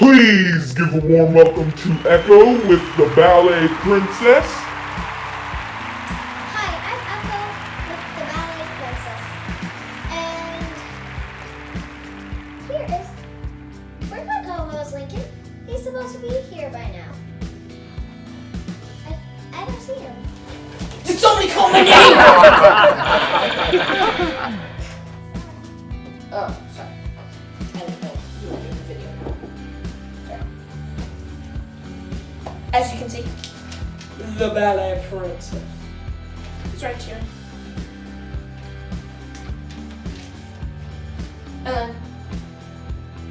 Please give a warm welcome to Echo with the Ballet Princess. Hi, I'm Echo with the Ballet Princess. And here is, where's my co-host Lincoln? He's supposed to be here by now. I don't see him. Did somebody call my name? Oh, sorry. I didn't know you were doing the video. Sorry. As you can see, the Ballet Princess is right here.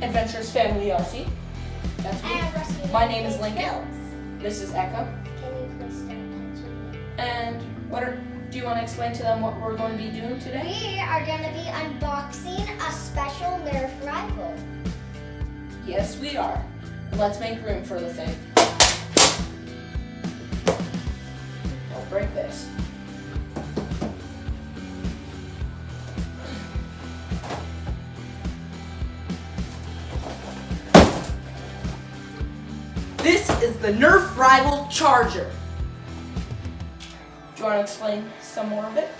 Adventurous Family RC. That's me. My name is Linkie. This is Echo. Can you please start touching me? And do you want to explain to them what we're going to be doing today? We are going to be unboxing a special Nerf rifle. Yes, we are. Let's make room for the thing. Don't break this. This is the Nerf Rival Charger. Do you want to explain some more of it?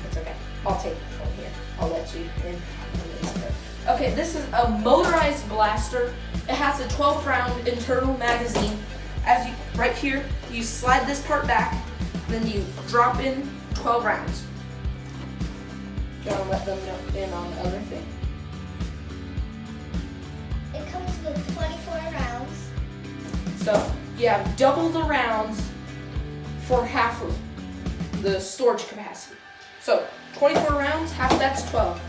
It's okay. I'll take it from here. I'll let you in. Okay, this is a motorized blaster. It has a 12-round internal magazine. As you right here, you slide this part back, then you drop in 12 rounds. Do you want to let them know in on the other thing? It comes with 24 rounds. So you have double the rounds for half of the storage capacity. So 24 rounds, half of that's 12.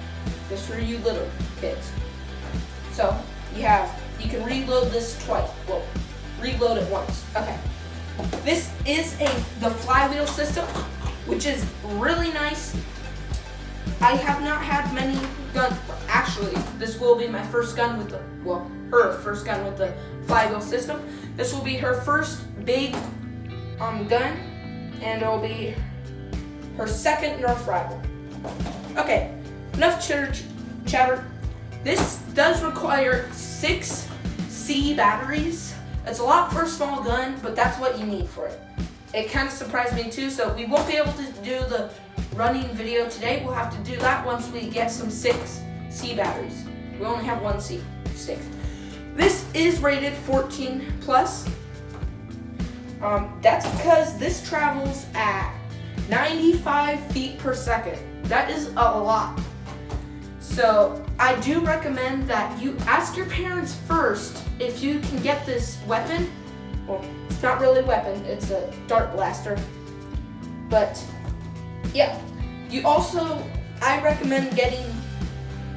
Just for you little kids. So you can reload this twice. Well, reload it once. Okay. This is the flywheel system, which is really nice. I have not had many guns. Actually, this will be my first gun with her first gun with the flywheel system. This will be her first big gun, and it will be her second Nerf rifle. Okay, enough chatter. This does require 6 C batteries. It's a lot for a small gun, but that's what you need for it. It kind of surprised me too, so we won't be able to do the running video today. We'll have to do that once we get some 6 C batteries. We only have 1 C, 6. This is rated 14 plus. That's because this travels at 95 feet per second. That is a lot. So I do recommend that you ask your parents first if you can get this weapon. Well, it's not really a weapon, it's a dart blaster. But yeah, I recommend getting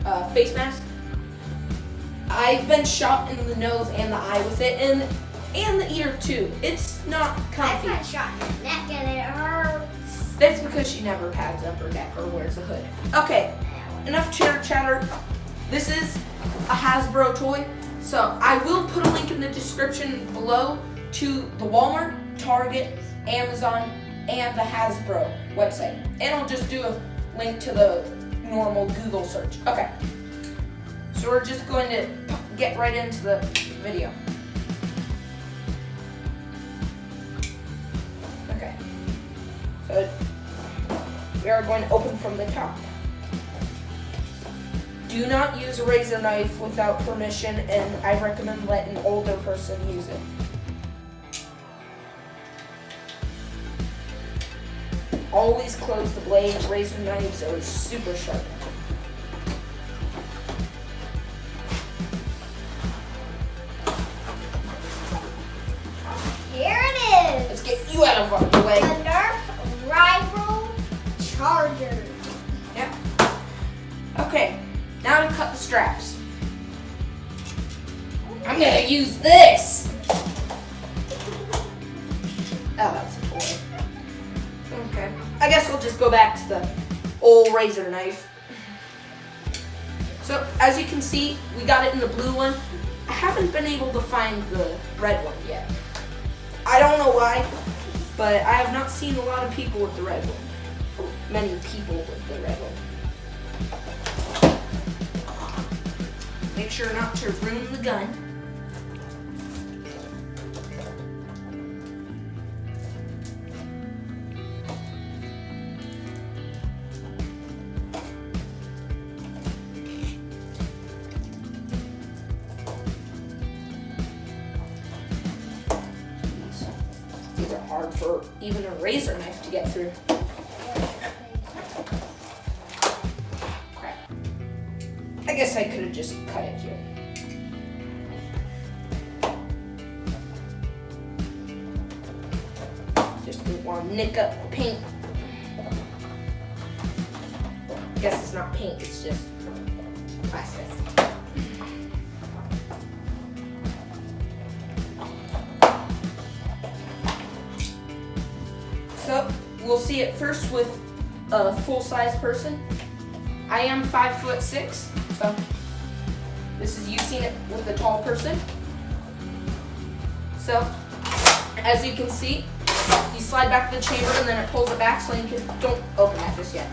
a face mask. I've been shot in the nose and the eye with it, and the ear too. It's not comfy. I've been shot in the neck and it hurts. That's because she never pads up her neck or wears a hood. Okay, enough chatter. This is a Hasbro toy. So I will put a link in the description below to the Walmart, Target, Amazon, and the Hasbro website. And I'll just do a link to the normal Google search. Okay. So we're just going to get right into the video. Okay. So we are going to open from the top. Do not use a razor knife without permission, and I recommend letting an older person use it. Always close the blade. Razor knives are super sharp. Here it is. Let's get you out of the way. The Nerf Rival Charger. Yeah. Okay, now to cut the straps. I'm gonna use this. Oh, that's a toy. Okay. I guess we'll just go back to the old razor knife. So, as you can see, we got it in the blue one. I haven't been able to find the red one yet. I don't know why, but I have not seen a lot of people with the red one. Many people with the red one. Make sure not to ruin the gun. These are hard for even a razor knife to get through. Crap. I guess I could have just cut it here. Just didn't want to nick up the paint. I guess it's not paint, it's just plastic. So we'll see it first with a full-size person. I am 5'6", so this is using it with a tall person. So as you can see, you slide back to the chamber and then it pulls it back so you can, don't open that just yet.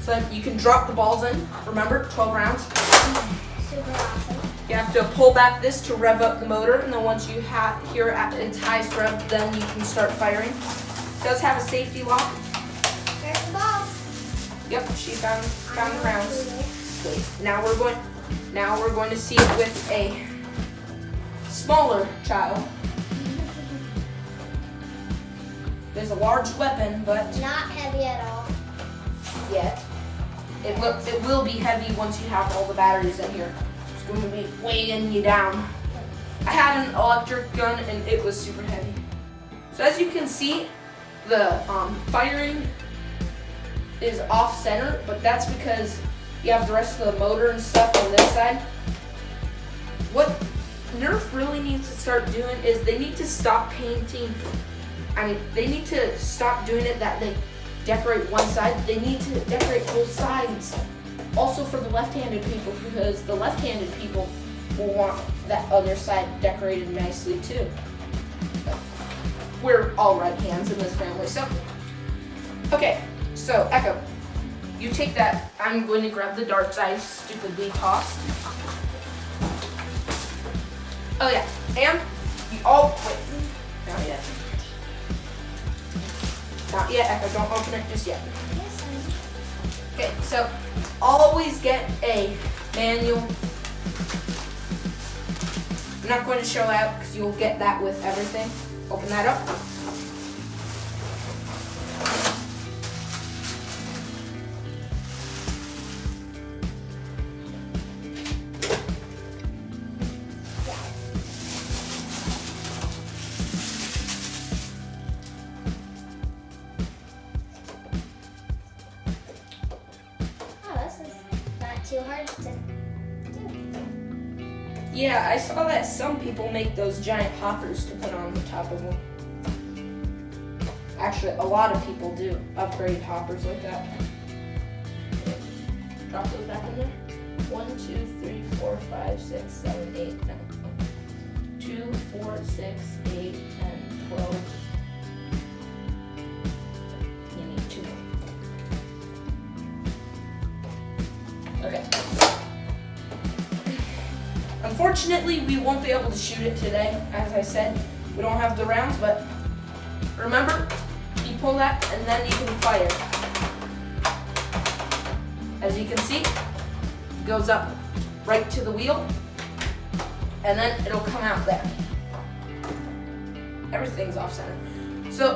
So you can drop the balls in, remember, 12 rounds. Super awesome. You have to pull back this to rev up the motor, and then once you hear it at its highest rev, then you can start firing. It does have a safety lock. There's the balls. Yep, she found the rounds. Wait, now we're going to see it with a smaller child. There's a large weapon, but Not heavy at all. yet it will be heavy once you have all the batteries in here. It's going to be weighing you down. I had an electric gun and it was super heavy. So as you can see, the firing is off center, but that's because you have the rest of the motor and stuff on this side. What Nerf really needs to start doing is they need to stop painting. They need to stop doing it that they decorate one side. They need to decorate both sides. Also for the left-handed people, because the left-handed people will want that other side decorated nicely too. We're all right hands in this family, so. Okay, so Echo, you take that. I'm going to grab the darts I stupidly tossed. Oh yeah, and you all, wait, not yet. Not yet, Echo, don't open it just yet. Yes, Okay, so always get a manual. I'm not going to show out because you'll get that with everything. Open that up. Too hard to do. Yeah, I saw that some people make those giant hoppers to put on the top of them. Actually, a lot of people do upgrade hoppers like that. Drop those back in there. 1, 2, 3, 4, 5, 6, 7, 8, 9. 2, 4, 6, 8, 10, 12. You need 2 more. Okay. Unfortunately, we won't be able to shoot it today. As I said, we don't have the rounds, but remember, you pull that and then you can fire. As you can see, it goes up right to the wheel, and then it'll come out there. Everything's off center. So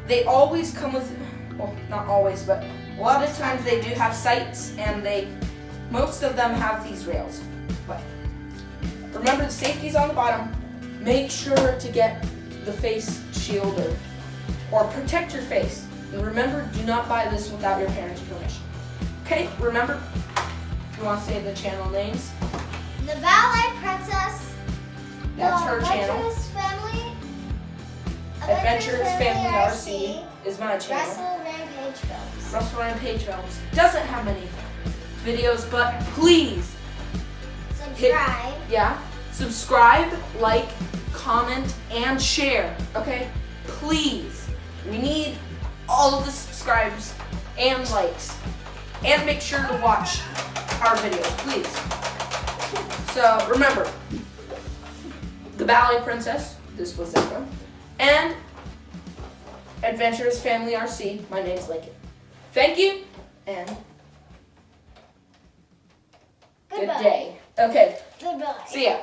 they always come with, well, not always, but a lot of times they do have sights, and most of them have these rails. But remember, the safety's on the bottom. Make sure to get the face shield or protect your face. And remember, do not buy this without your parents' permission. Okay, remember, you want to say the channel names? The Ballet Princess. That's her channel. Adventurous Family. Adventurous Family RC is my channel. Russell Rampage Films. Russell Rampage Films doesn't have many videos, but please Subscribe. subscribe, like, comment, and share. Okay, please. We need all of the subscribes and likes. And make sure to watch our videos, please. So remember, the Ballet Princess, this was Zebra, and Adventurous Family RC, my name's Lincoln. Thank you, and Goodbye. good day. Okay, Goodbye. see ya.